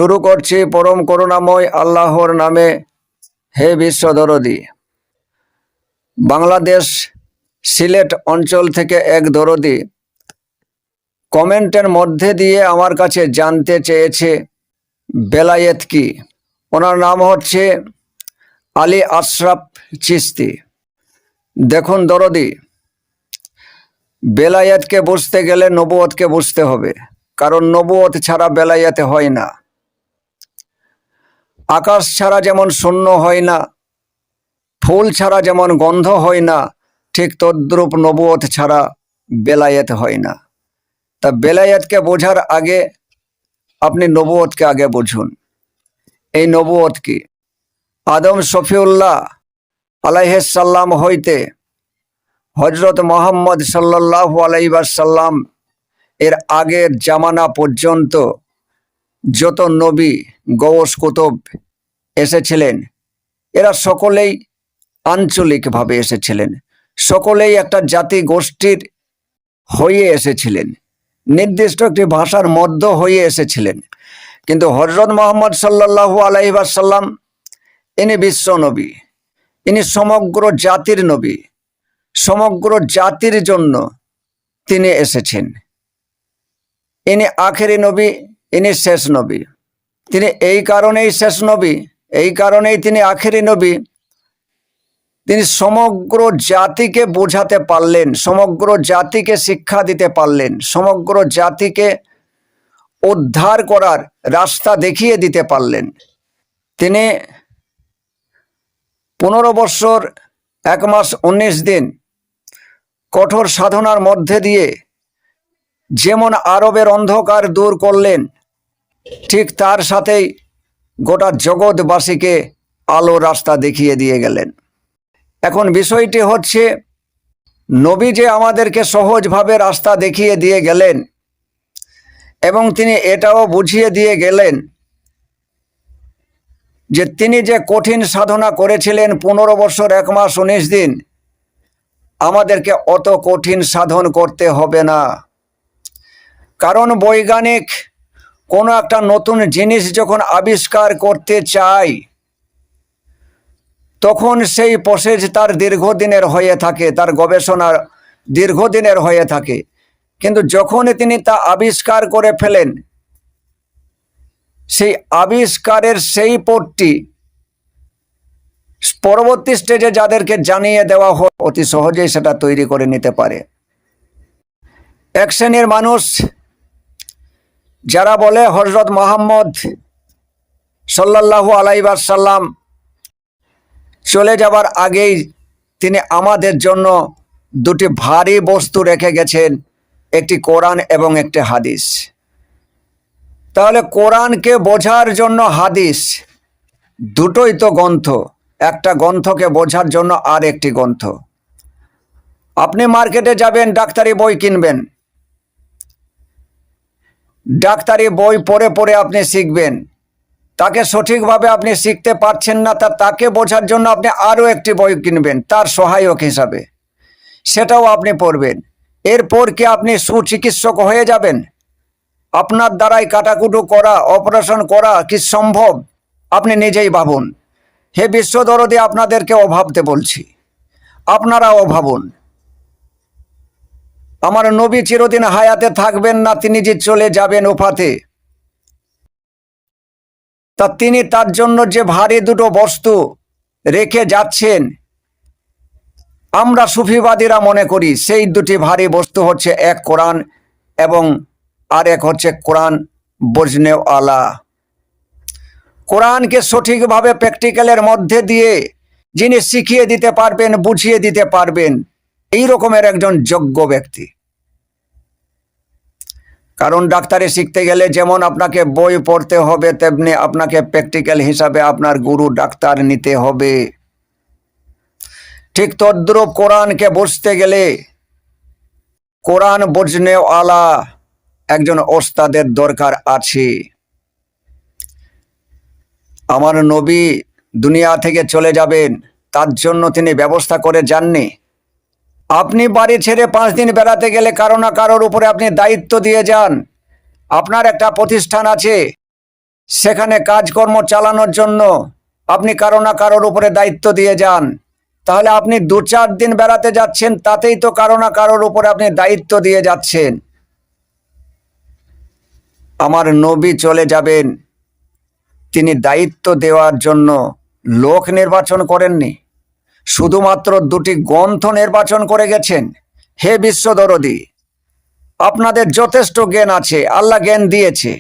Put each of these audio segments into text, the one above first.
শুরু করছি পরম করুণাময় আল্লাহর নামে। হে বিশ্বদরদি, বাংলাদেশ সিলেট অঞ্চল থেকে এক দরদি কমেন্টের মধ্যে দিয়ে আমার কাছে জানতে চেয়েছে বেলায়েত কি। ওনার নাম হচ্ছে আলী আশরাফ চিশতি। দেখুন দরদি, বেলায়েতকে বুঝতে গেলে নবুয়তকে বুঝতে হবে, কারণ নবুয়ত ছাড়া বেলায়েত হয় না। আকাশ ছাড়া যেমন শূন্য হয় না, ফুল ছাড়া যেমন গন্ধ হয় না, ঠিক তদ্রূপ নবুয়ত ছাড়া বেলায়েত হয় না। তা বেলায়েতকে বোঝার আগে আপনি নবুয়তকে আগে বুঝুন। এই নবুয়ত কি? আদম শফিউল্লাহ আলাইহিস সালাম হইতে হজরত মোহাম্মদ সাল্লাল্লাহু আলাইহি ওয়াসাল্লাম এর আগের জামানা পর্যন্ত যত নবী গৌস কুতুব এসেছিলেন, এরা সকলেই আঞ্চলিকভাবে এসেছিলেন, সকলেই একটা জাতি গোষ্ঠীর হয়ে এসেছিলেন, নির্দিষ্ট একটি ভাষার মধ্য হয়ে এসেছিলেন। কিন্তু হজরত মোহাম্মদ সাল্লাল্লাহু আলাইহি ওয়াসাল্লাম ইনি বিশ্ব নবী, ইনি সমগ্র জাতির নবী, সমগ্র জাতির জন্য তিনি এসেছেন। ইনি আখেরি নবী, ইনি শেষ নবী। তিনি এই কারণেই শেষ নবী, এই কারণেই তিনি আখেরি নবী, তিনি সমগ্র জাতিকে বোঝাতে পারলেন, সমগ্র জাতিকে শিক্ষা দিতে পারলেন, সমগ্র জাতিকে উদ্ধার করার রাস্তা দেখিয়ে দিতে পারলেন। তিনি 15 বৎসর 1 মাস 19 দিন কঠোর সাধনার মধ্যে দিয়ে যেমন আরবের অন্ধকার দূর করলেন, ঠিক তার সাথেই গোটা জগৎবাসীকে আলো রাস্তা দেখিয়ে দিয়ে গেলেন। এখন বিষয়টি হচ্ছে, নবী যে আমাদেরকে সহজভাবে রাস্তা দেখিয়ে দিয়ে গেলেন এবং তিনি এটাও বুঝিয়ে দিয়ে গেলেন যে তিনি যে কঠিন সাধনা করেছিলেন 15 বৎসর 1 মাস 19 দিন, আমাদেরকে অত কঠিন সাধন করতে হবে না। কারণ বৈজ্ঞানিক কোনো একটা নতুন জিনিস যখন আবিষ্কার করতে চায়, তখন সেই প্রসেস তার দীর্ঘদিনের হয়ে থাকে, তার গবেষণা দীর্ঘদিনের হয়ে থাকে। কিন্তু যখনই তিনি তা আবিষ্কার করে ফেলেন, সেই আবিষ্কারের সেই পথটি পরবর্তী স্টেজে যাদেরকে জানিয়ে দেওয়া হয়, অতি সহজেই সেটা তৈরি করে নিতে পারে। এক শ্রেণীর মানুষ যারা বলে হজরত মোহাম্মদ সাল্লাল্লাহু আলাইহি ওয়াসাল্লাম চলে যাবার আগেই তিনি আমাদের জন্য দুটি ভারী বস্তু রেখে গেছেন, একটি কোরআন এবং একটি হাদিস। তাহলে কোরআনকে বোঝার জন্য হাদিস, দুটোই তো গ্রন্থ, একটা গ্রন্থকে বোঝার জন্য আর একটি গ্রন্থ। আপনি মার্কেটে যাবেন, ডাক্তারি বই কিনবেন, ডাক্তারি বই পড়ে পড়ে আপনি শিখবেন, তাকে সঠিকভাবে আপনি শিখতে পারছেন না, তাকে বোঝার জন্য আপনি আরও একটি বই কিনবেন তার সহায়ক হিসাবে, সেটাও আপনি পড়বেন। এরপর কি আপনি সুচিকিৎসক হয়ে যাবেন? আপনার দ্বারাই কাটাকুটো করা, অপারেশন করা কি সম্ভব? আপনি নিজেই ভাবুন। হে বিশ্বদরদি, আপনাদেরকেও ভাবতে বলছি, আপনারাও ভাবুন। আমার নবী চিরদিন হায়াতে থাকবেন না, তিনি যে চলে যাবেন ওফাতে, তা তিনি তার জন্য যে ভারী দুটো বস্তু রেখে যাচ্ছেন, আমরা সুফিবাদীরা মনে করি সেই দুটি ভারী বস্তু হচ্ছে, এক কোরআন এবং আর এক হচ্ছে কোরআন বুঝনে আলা। কোরআনকে সঠিকভাবে প্র্যাকটিক্যালের মধ্যে দিয়ে যিনি শিখিয়ে দিতে পারবেন, বুঝিয়ে দিতে পারবেন, এই রকমের একজন যোগ্য ব্যক্তি। কারণ ডাক্তারি শিখতে গেলে যেমন আপনাকে বই পড়তে হবে, তেমনি আপনাকে প্র্যাকটিক্যাল হিসাবে আপনার গুরু ডাক্তার নিতে হবে। ঠিক তদ্রূপ কোরআনকে বুঝতে গেলে কোরআন বুঝনে আলা একজন ওস্তাদের দরকার আছে। আমার নবী দুনিয়া থেকে চলে যাবেন, তার জন্য তিনি ব্যবস্থা করে যাননি। আপনি বাড়ি ছেড়ে 5 দিন বেড়াতে গেলে কারো না কারোর উপরে আপনি দায়িত্ব দিয়ে যান। আপনার একটা প্রতিষ্ঠান আছে, সেখানে কাজকর্ম চালানোর জন্য আপনি কারো না কারোর উপরে দায়িত্ব দিয়ে যান, তাহলে আপনি 2-4 দিন বেড়াতে যাচ্ছেন, তাতেই তো কারো না কারোর উপরে আপনি দায়িত্ব দিয়ে যাচ্ছেন। আমার নবী চলে যাবেন, তিনি দায়িত্ব দেওয়ার জন্য লোক নির্বাচন করেননি, শুধুমাত্র 2টি গ্রন্থ নির্বাচন করে গেছেন। হে বিশ্বদরদী, আপনাদের যথেষ্ট জ্ঞান আছে, আল্লাহ জ্ঞান দিয়েছে,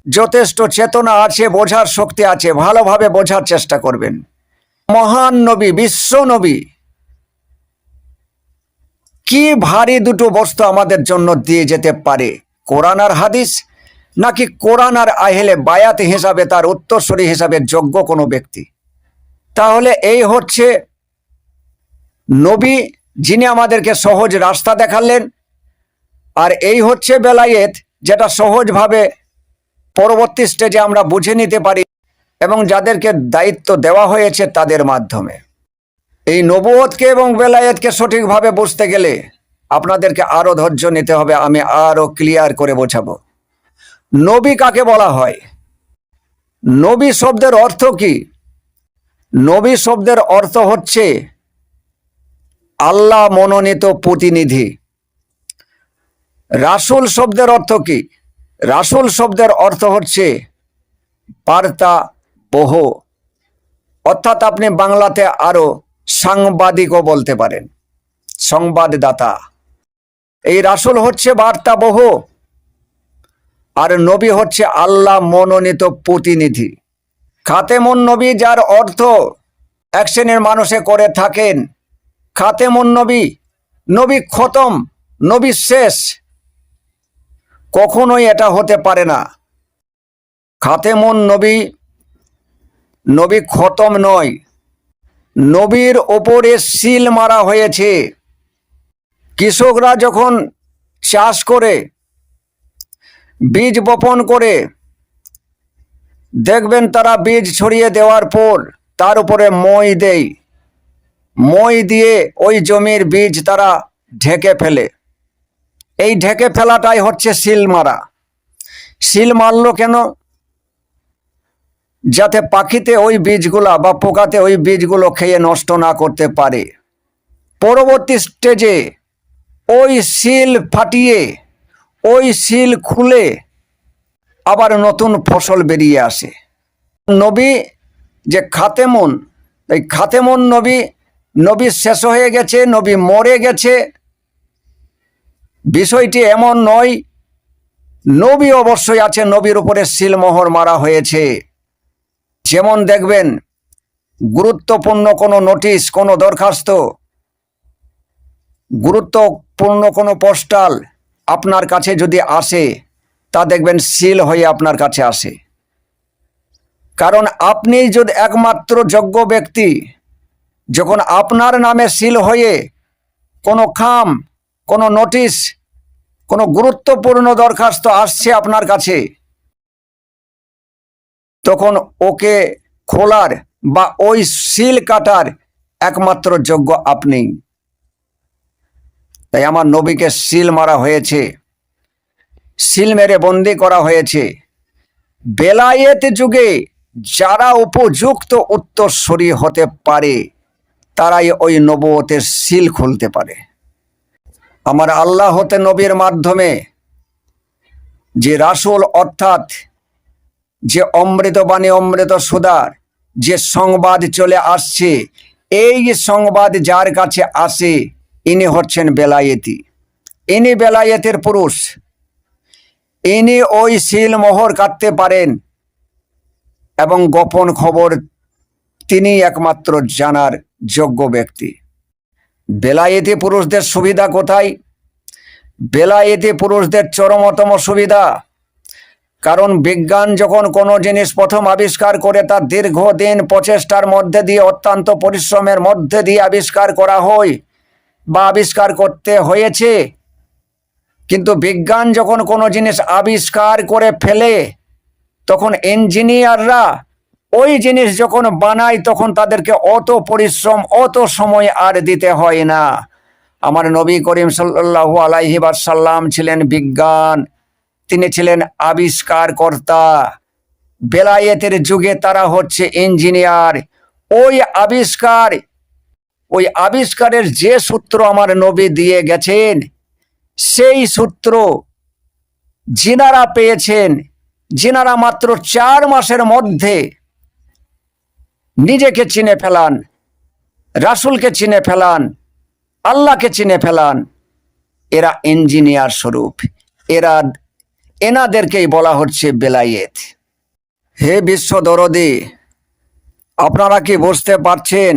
যথেষ্ট চেতনা আছে, বোঝার শক্তি আছে, ভালোভাবে বোঝার চেষ্টা করবেন। মহান নবী, বিশ্ব নবী, কি ভারী দুটো বস্তু আমাদের জন্য দিয়ে যেতে পারে, কোরআন আর হাদিস, নাকি কোরআন আর আহলে বায়াত হিসাবে তার উত্তরসূরি হিসাবে যোগ্য কোনো ব্যক্তি? তাহলে এই হচ্ছে নবী, যিনি আমাদেরকে সহজ রাস্তা দেখালেন, আর এই হচ্ছে বেলায়েত, যেটা সহজভাবে পরবর্তী স্টেজে আমরা বুঝে নিতে পারি এবং যাদেরকে দায়িত্ব দেওয়া হয়েছে তাদের মাধ্যমে। এই নবুয়তকে এবং বেলায়েতকে সঠিকভাবে বুঝতে গেলে আপনাদেরকে আরো ধৈর্য নিতে হবে, আমি আরো ক্লিয়ার করে বোঝাবো। নবী কাকে বলা হয়? নবী শব্দের অর্থ কি? নবী শব্দের অর্থ হচ্ছে আল্লাহ মনোনীত প্রতিনিধি। রাসূল শব্দের অর্থ কি? রাসূল শব্দের অর্থ হচ্ছে বার্তা বহ, অর্থাৎ আপনি বাংলাতে আরো সাংবাদিকও বলতে পারেন, সংবাদদাতা। এই রাসূল হচ্ছে বার্তা বহ, আর নবী হচ্ছে আল্লাহ মনোনীত প্রতিনিধি। খাতেমুন নবী, যার অর্থ এক শ্রেণীর মানুষে করে থাকেন খাতেমুন নবী, নবী খতম, নবী শেষ। কখনোই এটা হতে পারে না। খাতেমুন নবী, নবী খতম নয়, নবীর ওপরে সিল মারা হয়েছে। কৃষকরা যখন চাষ করে, বীজ বপন করে, দেখবেন তারা বীজ ছড়িয়ে দেওয়ার পর তার উপরে মই দেয়, মই দিয়ে ওই জমির বীজ তারা ঢেকে ফেলে। এই ঢেকে ফেলাটাই হচ্ছে সিল মারা। সিল মারলো কেন? যাতে পাখিতে ওই বীজগুলা বা পোকাতে ওই বীজগুলো খেয়ে নষ্ট না করতে পারে। পরবর্তী স্টেজে ওই সিল ফাটিয়ে, ওই সিল খুলে আবার নতুন ফসল বেরিয়ে আসে। নবী যে খাতেমুন, এই খাতেমুন নবী, নবী শেষ হয়ে গেছে, নবী মরে গেছে, বিষয়টি এমন নয়। নবী অবশ্যই আছে, নবীর উপরে সিলমোহর মারা হয়েছে। যেমন দেখবেন গুরুত্বপূর্ণ কোনো নোটিশ, কোনো দরখাস্ত, গুরুত্বপূর্ণ কোনো পোস্টাল আপনার কাছে যদি আসে, তা দেখবেন সিল হয়ে আপনার কাছে আসে। কারণ আপনি যদি একমাত্র যোগ্য ব্যক্তি, যখন আপনার নামে সিল হয়ে কোনো খাম, কোনো নোটিশ, কোনো গুরুত্বপূর্ণ দরখাস্ত আসছে আপনার কাছে, তখন ওকে খোলার বা ওই সিল কাটার একমাত্র যোগ্য আপনি। তাই আমার নবীকে সিল মারা হয়েছে, সিল মেরে বন্দি করা হয়েছে। বেলায়েত যুগে যারা উপযুক্ত উত্তরসূরি হতে পারে, তারাই ওই নবুয়তের সিল খুলতে পারে। আমার আল্লাহ হতে নবীর মাধ্যমে যে রাসূল, অর্থাৎ যে অমৃতবাণী, অমৃত সুধার যে সংবাদ চলে আসছে, এই সংবাদ যার কাছে আসে, ইনি হচ্ছেন বেলায়েতি। ইনি বেলায়েতের পুরুষ। ইনি ওই সিল মোহর কাটতে পারেন এবং গোপন খবর তিনি একমাত্র জানার যোগ্য ব্যক্তি। বেলায়েতি পুরুষদের সুবিধা কোথায়? বেলায়েতি পুরুষদের চরমতম সুবিধা। কারণ বিজ্ঞান যখন কোনো জিনিস প্রথম আবিষ্কার করে, তার দীর্ঘদিন প্রচেষ্টার মধ্যে দিয়ে, অত্যন্ত পরিশ্রমের মধ্যে দিয়ে আবিষ্কার করা হয় বা আবিষ্কার করতে হয়েছে। কিন্তু বিজ্ঞান যখন কোনো জিনিস আবিষ্কার করে ফেলে, তখন ইঞ্জিনিয়াররা ওই জিনিস যখন বানায়, তখন তাদেরকে অত পরিশ্রম, অত সময় আর দিতে হয় না। আমার নবী করিম সাল্লাল্লাহু আলাইহি ওয়াসাল্লাম ছিলেন বিজ্ঞান, তিনি ছিলেন আবিষ্কারকর্তা। বেলায়েতের যুগে তারা হচ্ছে ইঞ্জিনিয়ার। ওই আবিষ্কারের যে সূত্র আমার নবী দিয়ে গেছেন, সেই সূত্র যিনারা পেয়েছেন, যিনারা মাত্র 4 মাসের মধ্যে নিজেকে চিনে ফেলান, রাসূলকে চিনে ফেলান, আল্লাহকে চিনে ফেলান, এরা ইঞ্জিনিয়ার স্বরূপ। এনাদেরকেই বলা হচ্ছে বেলায়েত। হে বিশ্ব দরদি, আপনারা কি বুঝতে পারছেন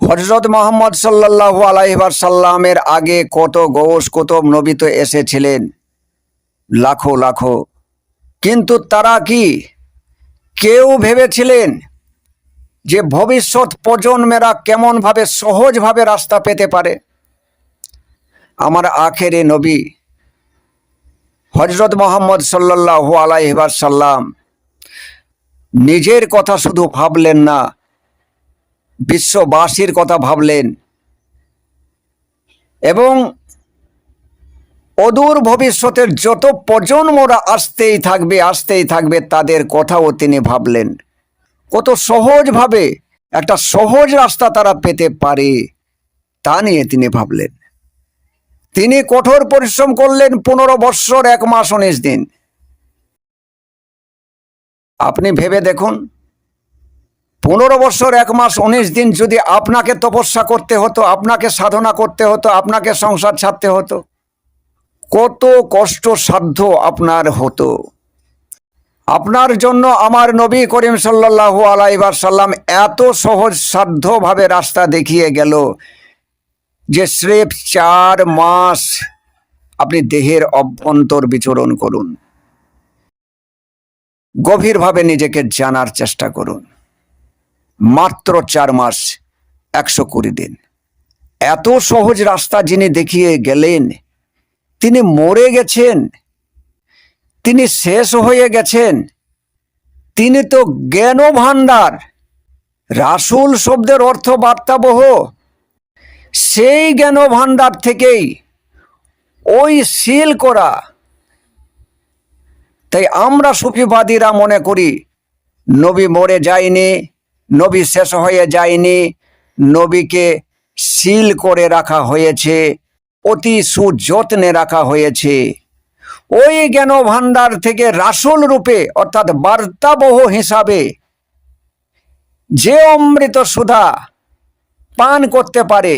হযরত মুহাম্মদ সাল্লাল্লাহু আলাইহি ওয়াসাল্লামের আগে কত গৌস কুতুব নবী তো এসেছিলেন, লাখো লাখো, কিন্তু তারা কি কেউ ভেবেছিলেন যে ভবিষ্যৎ প্রজন্মেরা কেমনভাবে সহজভাবে রাস্তা পেতে পারে? আমার আখেরে নবী হযরত মুহাম্মদ সাল্লাল্লাহু আলাইহি ওয়াসাল্লাম নিজের কথা শুধু ভাবলেন না, বিশ্ববাসীর কথা ভাবলেন, এবং অদূর ভবিষ্যতের যত প্রজন্মরা আসতেই থাকবে তাদের কথাও তিনি ভাবলেন। কত সহজভাবে একটা সহজ রাস্তা তারা পেতে পারে তা নিয়ে তিনি ভাবলেন। তিনি কঠোর পরিশ্রম করলেন 15 বৎসর 1 মাস 19 দিন। আপনি ভেবে দেখুন, 15 বৎসর 1 মাস 19 দিন যদি আপনাকে তপস্যা করতে হতো, আপনাকে সাধনা করতে হতো, আপনাকে সংসার ছাড়তে হতো, কত কষ্ট সাধ্য আপনার হতো। আপনার জন্য আমার নবী করিম সাল্লাল্লাহু আলাইহি ওয়াসাল্লাম এত সহজ সাধ্যভাবে রাস্তা দেখিয়ে গেল যে স্রেফ 4 মাস আপনি দেহের অভ্যন্তর বিচরণ করুন, গভীরভাবে নিজেকে জানার চেষ্টা করুন। মাত্র 4 মাস 120 দিন, এত সহজ রাস্তা যিনি দেখিয়ে গেলেন, তিনি মরে গেছেন, তিনি শেষ হয়ে গেছেন, তিনি তো জ্ঞান ভাণ্ডার। রাসূল শব্দের অর্থ বার্তাবহ। সেই জ্ঞান ভাণ্ডার থেকেই ওই সিল করা। তাই আমরা সুফিবাদীরা মনে করি নবী মরে যায়নি, নবী শেষ হয়ে যায়নি, নবীকে সিল করে রাখা হয়েছে, অতি সুযত্নে রাখা হয়েছে। ওই জ্ঞান ভাণ্ডার থেকে রাসূল রূপে অর্থাৎ বার্তাবহ হিসাবে যে অমৃত সুধা পান করতে পারে,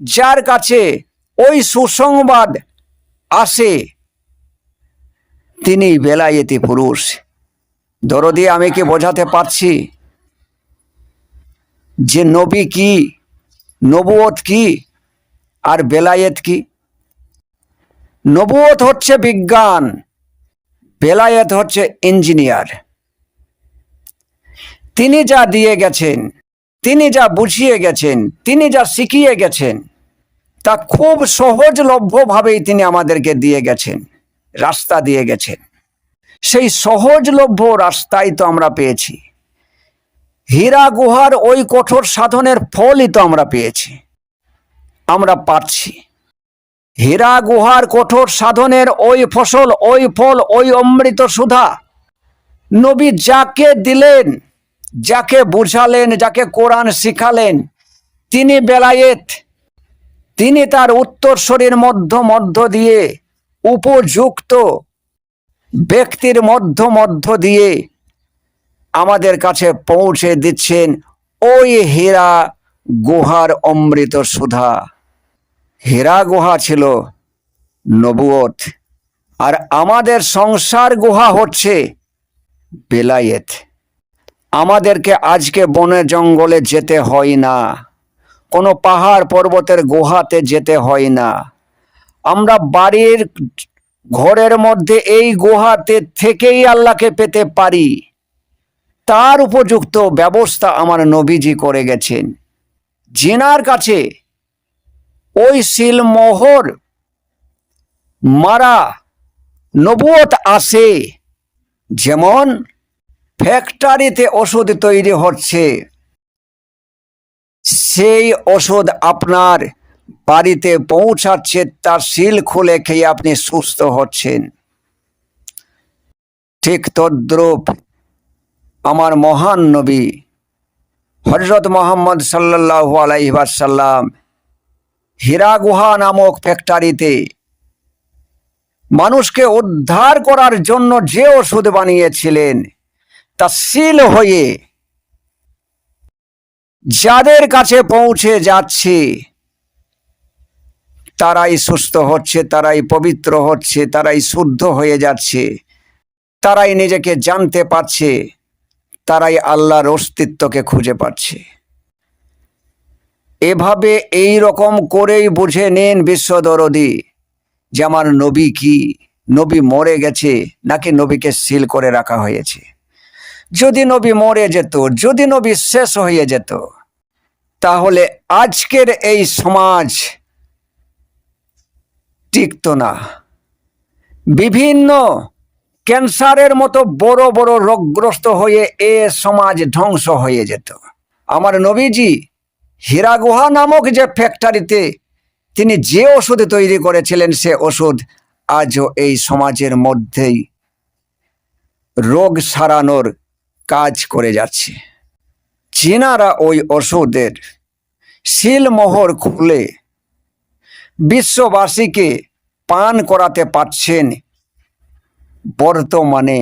যার কাছে ওই সুসংবাদ আসে, তিনি বেলায়েতি পুরুষ। দরদি, আমি কি বোঝাতে পারছি যে নবী কি, নবুয়ত কি, আর বেলায়েত কি? নবুয়ত হচ্ছে বিজ্ঞান, বেলায়েত হচ্ছে ইঞ্জিনিয়ার। তিনি যা দিয়ে গেছেন, তিনি যা বুঝিয়ে গেছেন, তিনি যা শিখিয়ে গেছেন, তা খুব সহজলভ্যভাবেই তিনি আমাদেরকে দিয়ে গেছেন, রাস্তা দিয়ে গেছেন। সেই সহজলভ্য রাস্তাই তো আমরা পেয়েছি। হীরা গুহার ওই কঠোর সাধনের ফলই তো আমরা পেয়েছি, আমরা পাচ্ছি। হীরা গুহার কঠোর সাধনের ওই ফসল, ওই ফল, ওই অমৃত সুধা নবী যাকে দিলেন, যাকে বুঝালেন, যাকে কোরআন শিখালেন, তিনি বেলায়েত। তিনি তার উত্তরসূরির মধ্য দিয়ে, উপযুক্ত ব্যক্তির মধ্য দিয়ে আমাদের কাছে পৌঁছে দিচ্ছেন ওই হীরা গুহার অমৃত সুধা। হীরা গুহা ছিল নবুয়ত, আর আমাদের সংসার গুহা হচ্ছে বেলায়েত। আমাদেরকে আজকে বনে জঙ্গলে যেতে হয় না, কোনো পাহাড় পর্বতের গুহাতে যেতে হয় না। আমরা বাড়ির ঘরের মধ্যে এই গুহাতে থেকেই আল্লাহকে পেতে পারি। তার উপযুক্ত ব্যবস্থা আমার নবীজি করে গেছেন। জিনার কাছে ওই সিলমোহর মারা নবুয়ত আসে, যেমন ফ্যাক্টরিতে ওষুধ তৈরি হচ্ছে, সেই ওষুধ আপনার বাড়িতে পৌঁছাচ্ছে, তার সিল খুলে খেয়ে আপনি সুস্থ হচ্ছেন। ঠিক তদ্রূপ আমার মহান নবী হযরত মুহাম্মদ সাল্লাল্লাহু আলাইহি ওয়াসাল্লাম হীরা গুহা নামক ফ্যাক্টরিতে মানুষকে উদ্ধার করার জন্য যে ওষুধ বানিয়েছিলেন তা সিল হয়ে যাদের কাছে পৌঁছে যাচ্ছে তারাই সুস্থ হচ্ছে, তারাই পবিত্র হচ্ছে, তারাই শুদ্ধ হয়ে যাচ্ছে, তারাই নিজেকে জানতে পারছে, তারাই আল্লাহর অস্তিত্বকে খুঁজে পাচ্ছে। এভাবে এই রকম করেই বুঝে নেন বিশ্বদরদি যে আমার নবী কি, নবী মরে গেছে নাকি নবীকে সিল করে রাখা হয়েছে। যদি নবী মরে যেত, যদি নবী শেষ হয়ে যেত, তাহলে আজকের এই সমাজ টিকতো না। বিভিন্ন ক্যান্সারের মতো বড় বড় রোগগ্রস্ত হয়ে এ সমাজ ধ্বংস হয়ে যেত। আমার নবীজি হীরা গুহা নামক যে ফ্যাক্টরিতে তিনি যে ওষুধ তৈরি করেছিলেন, সে ওষুধ আজও এই সমাজের মধ্যেই রোগ সারানোর কাজ করে যাচ্ছে। চীনারা ওই ওষুধের সিলমোহর খুলে বিশ্ববাসীকে পান করাতে পারছেন। বর্তমানে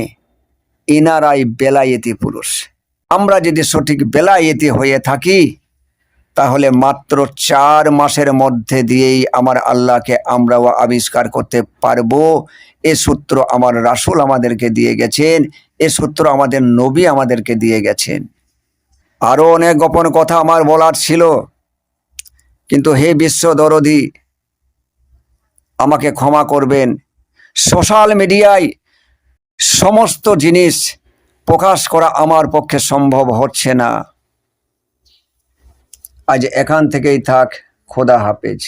ইনারাই বেলায়েতি পুরুষ। আমরা যদি সঠিক বেলায়েতি হয়ে থাকি তাহলে মাত্র 4 মাসের মধ্যে দিয়েই আমার আল্লাহকে আমরাও আবিষ্কার করতে পারবো। এ সূত্র আমার রাসূল আমাদেরকে দিয়ে গেছেন, এ সূত্র আমাদের নবী আমাদেরকে দিয়ে গেছেন। আরও অনেক গোপন কথা আমার বলার ছিল, কিন্তু হে বিশ্ব দরদি আমাকে ক্ষমা করবেন। সোশ্যাল মিডিয়ায় সমস্ত জিনিস প্রকাশ করা আমার পক্ষে সম্ভব হচ্ছে না। আজ এখান থেকেই থাক। খোদা হাফেজ।